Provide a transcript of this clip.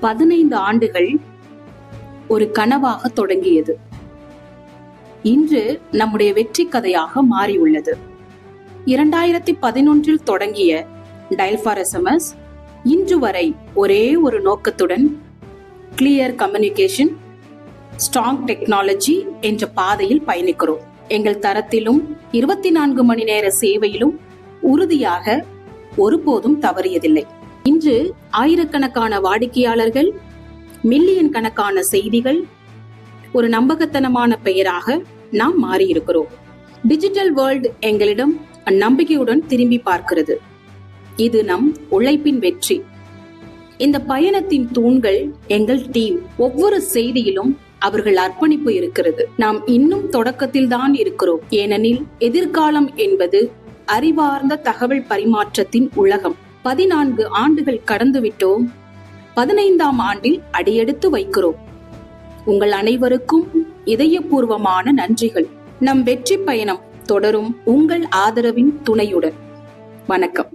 15 ஆண்டுகள் ஒரு கனவாக தொடங்கியது. இன்று நம்முடைய வெற்றி கதையாக மாறியுள்ளது. 2011 தொடங்கிய டயல் ஃபார் SMS இன்று வரை ஒரே ஒரு நோக்கத்துடன் கிளியர் கம்யூனிகேஷன், ஸ்ட்ராங் டெக்னாலஜி என்ற பாதையில் பயணிக்கிறோம். எங்கள் தரத்திலும் 24 மணி நேர சேவையிலும் உறுதியாக ஒருபோதும் தவறியதில்லை. இன்று ஆயிரக்கணக்கான வாடிக்கையாளர்கள், மில்லியன் கணக்கான செய்திகள், ஒரு நம்பகத்தனமான பெயராக நாம் மாறியிருக்கிறோம். டிஜிட்டல் வேர்ல்ட் எங்களிடம் நம்பிக்கையுடன் திரும்பி பார்க்கிறது. இது நம் உழைப்பின் வெற்றி. இந்த பயணத்தின் தூண்கள் எங்கள் டீம். ஒவ்வொரு செய்தியிலும் அவர்கள் அர்ப்பணிப்பு இருக்கிறது. நாம் இன்னும் தொடக்கத்தில் தான் இருக்கிறோம். ஏனெனில் எதிர்காலம் என்பது அறிவார்ந்த தகவல் பரிமாற்றத்தின் உலகம். 14 ஆண்டுகள் கடந்துவிட்டோம். 15ஆம் ஆண்டில் அடியெடுத்து வைக்கிறோம். உங்கள் அனைவருக்கும் இதயபூர்வமான நன்றிகள். நம் வெற்றி பயணம் தொடரும் உங்கள் ஆதரவின் துணையுடன். வணக்கம்.